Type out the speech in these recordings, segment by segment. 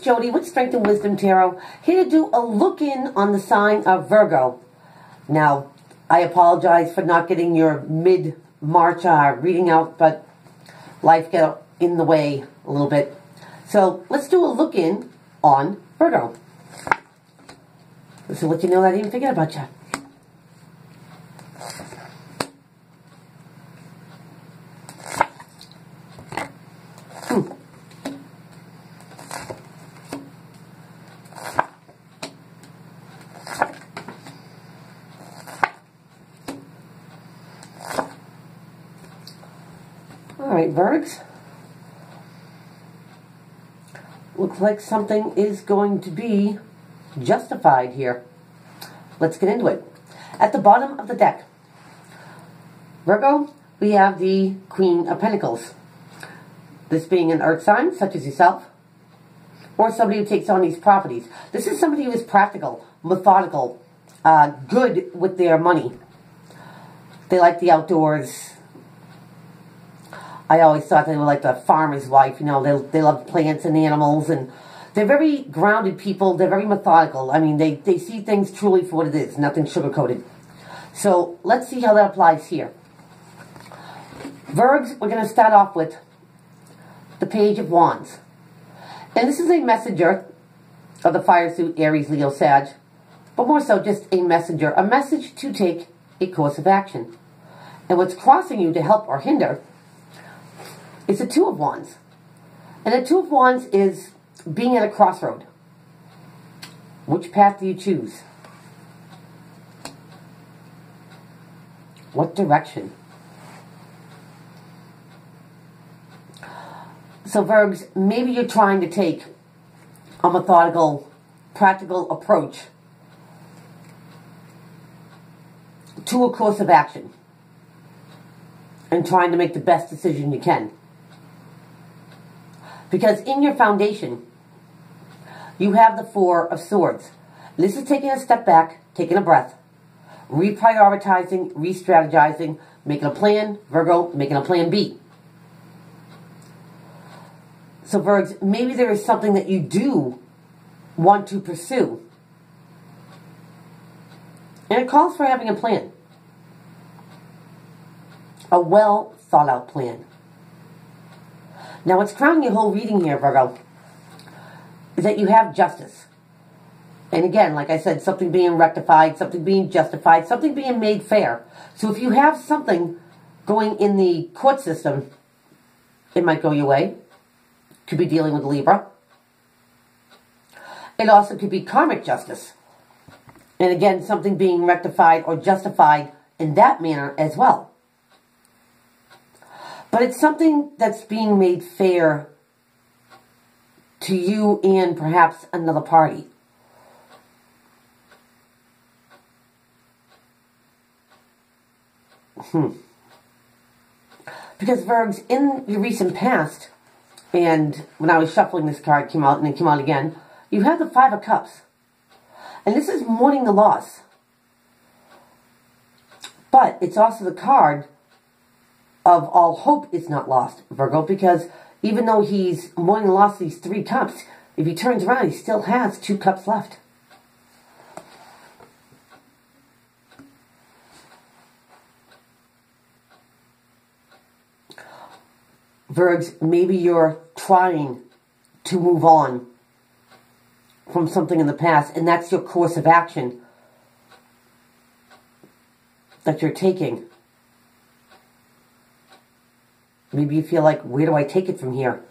Jody with Strength and Wisdom Tarot, here to do a look-in on the sign of Virgo. Now, I apologize for not getting your mid-March reading out, but life got in the way a little bit. So, let's do a look-in on Virgo. This will let you know that I didn't forget about you. Alright, Virgs. Looks like something is going to be justified here. Let's get into it. At the bottom of the deck, Virgo, we have the Queen of Pentacles. This being an earth sign, such as yourself, or somebody who takes on these properties. This is somebody who is practical, methodical, good with their money. They like the outdoors. I always thought they were like the farmer's wife, you know, they love plants and animals, and they're very grounded people, they're very methodical. I mean, they see things truly for what it is, nothing sugar-coated. So, let's see how that applies here. Virgs, we're going to start off with the Page of Wands. And this is a messenger of the fire suit Aries, Leo, Sag, but more so just a messenger, a message to take a course of action. And what's crossing you to help or hinder is the Two of Wands. And the Two of Wands is being at a crossroad. Which path do you choose? What direction? So, Virgs, maybe you're trying to take a methodical, practical approach to a course of action and trying to make the best decision you can. Because in your foundation, you have the Four of Swords. This is taking a step back, taking a breath, reprioritizing, re-strategizing, making a plan, Virgo, making a plan B. So, Virgs, maybe there is something that you do want to pursue. And it calls for having a plan. A well thought out plan. Now, what's crowning your whole reading here, Virgo, is that you have justice. And again, like I said, something being rectified, something being justified, something being made fair. So if you have something going in the court system, it might go your way. Could be dealing with Libra. It also could be karmic justice. And again, something being rectified or justified in that manner as well. But it's something that's being made fair to you and perhaps another party. Because, Virgs, in your recent past, and when I was shuffling this card came out and it came out again, you have the Five of Cups. And this is mourning the loss. But it's also the card of all hope is not lost, Virgo, because even though he's mourning the loss of these 3 cups, if he turns around, he still has 2 cups left. Virgs, maybe you're trying to move on from something in the past, and that's your course of action that you're taking. Maybe you feel like, where do I take it from here?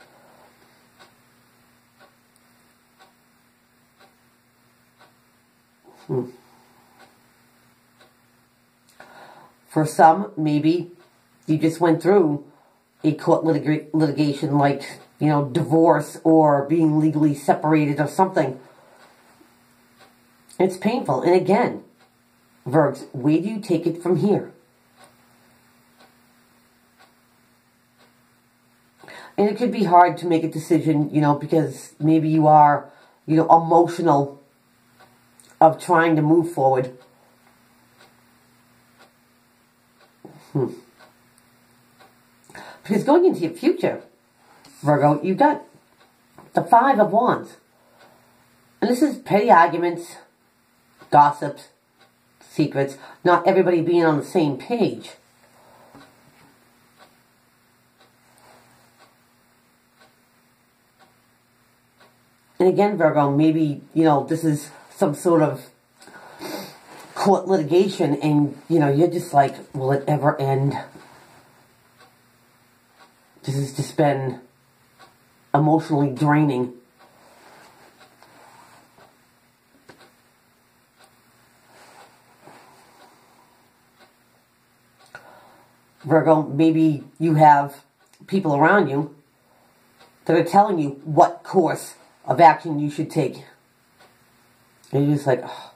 For some, maybe you just went through a court litigation like, you know, divorce or being legally separated or something. It's painful. And again, Virgs, where do you take it from here? And it could be hard to make a decision, you know, because maybe you are, you know, emotional of trying to move forward. Because going into your future, Virgo, you've got the Five of Wands. And this is petty arguments, gossips, secrets, not everybody being on the same page. And again, Virgo, maybe, this is some sort of court litigation and, you're just like, will it ever end? This has just been emotionally draining. Virgo, maybe you have people around you that are telling you what course of action you should take. And you're just like, oh.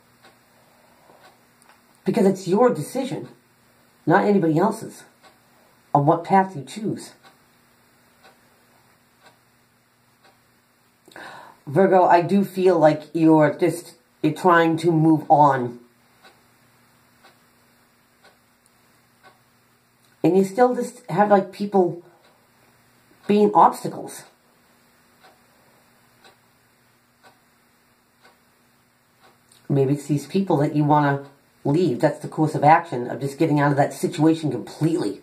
Because it's your decision, not anybody else's, on what path you choose. Virgo, I do feel like you're trying to move on. And you still just have like people being obstacles. Maybe it's these people that you want to leave. That's the course of action of just getting out of that situation completely.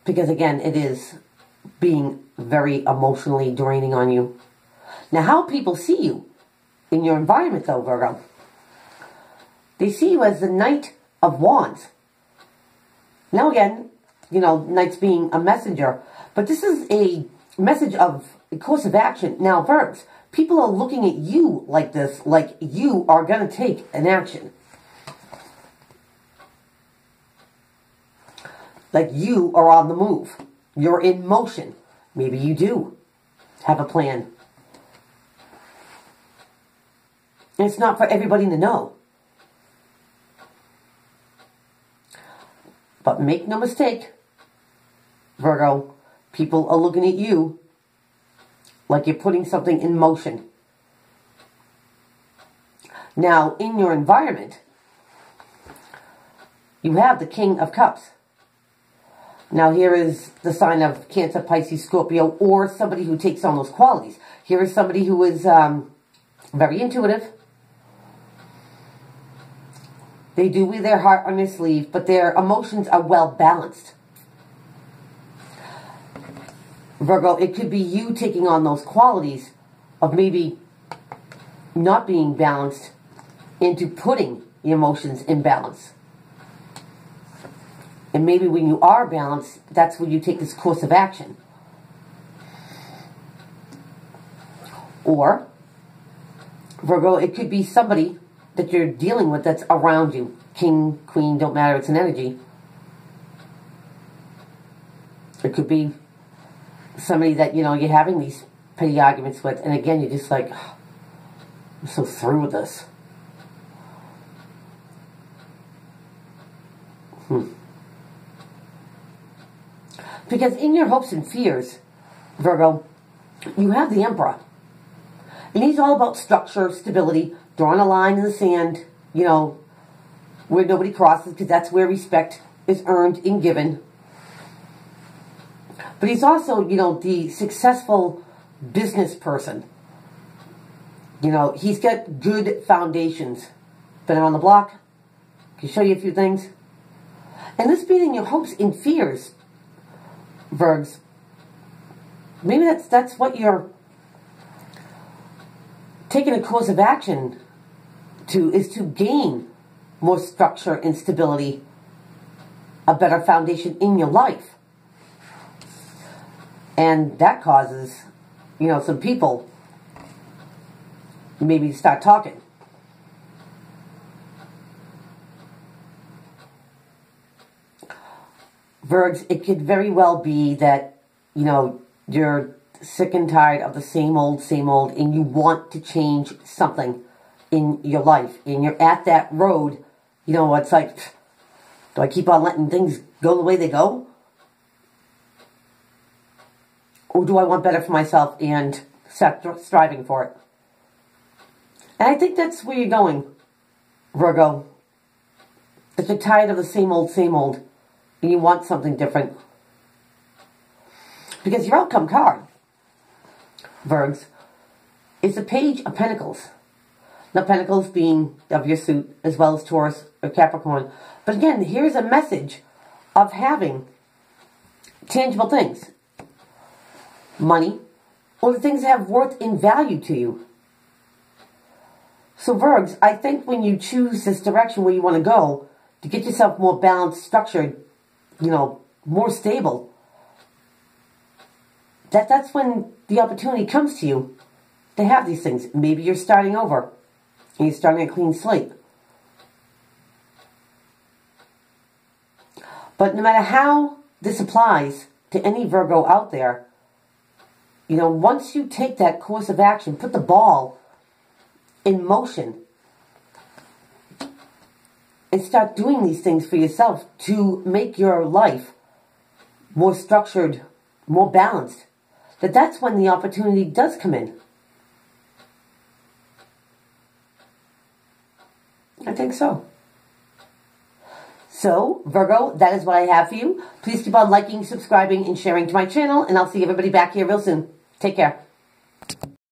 Because again, it is being very emotionally draining on you. Now, how people see you in your environment though, Virgo, they see you as the Knight of Wands. Now again, Knights being a messenger, but this is a message of a course of action. Now, Virgos, people are looking at you like this, like you are going to take an action. Like you are on the move. You're in motion. Maybe you do have a plan. And it's not for everybody to know. But make no mistake, Virgo, people are looking at you like you're putting something in motion. Now, in your environment, you have the King of Cups. Now, here is the sign of Cancer, Pisces, Scorpio, or somebody who takes on those qualities. Here is somebody who is very intuitive. They do wear their heart on their sleeve, but their emotions are well balanced. Virgo, it could be you taking on those qualities of maybe not being balanced into putting the emotions in balance. And maybe when you are balanced, that's when you take this course of action. Or, Virgo, it could be somebody that you're dealing with that's around you. King, queen, don't matter, it's an energy. It could be somebody that, you're having these petty arguments with, and again, you're just like, oh, I'm so through with this. Because in your hopes and fears, Virgo, you have the Emperor. And he's all about structure, stability, drawing a line in the sand, where nobody crosses, because that's where respect is earned and given. But he's also, the successful business person. He's got good foundations. Been around the block. Can show you a few things. And this being in your hopes and fears, Virgs, maybe that's what you're taking a course of action to, is to gain more structure and stability, a better foundation in your life. And that causes, some people maybe to start talking. Virgs, it could very well be that, you're sick and tired of the same old, and you want to change something in your life. And you're at that road, it's like, do I keep on letting things go the way they go? Or do I want better for myself and start striving for it? And I think that's where you're going, Virgo. That you're tired of the same old, and you want something different. Because your outcome card Virgs, is the Page of Pentacles. Now, Pentacles being of your suit, as well as Taurus or Capricorn. But again, here's a message of having tangible things. Money, or the things that have worth and value to you. So, Virgs, I think when you choose this direction where you want to go, to get yourself more balanced, structured, more stable, that's when the opportunity comes to you to have these things. Maybe you're starting over, and you're starting a clean slate. But no matter how this applies to any Virgo out there, once you take that course of action, put the ball in motion, and start doing these things for yourself to make your life more structured, more balanced, that's when the opportunity does come in. I think so. So, Virgo, that is what I have for you. Please keep on liking, subscribing, and sharing to my channel, and I'll see everybody back here real soon. Take care.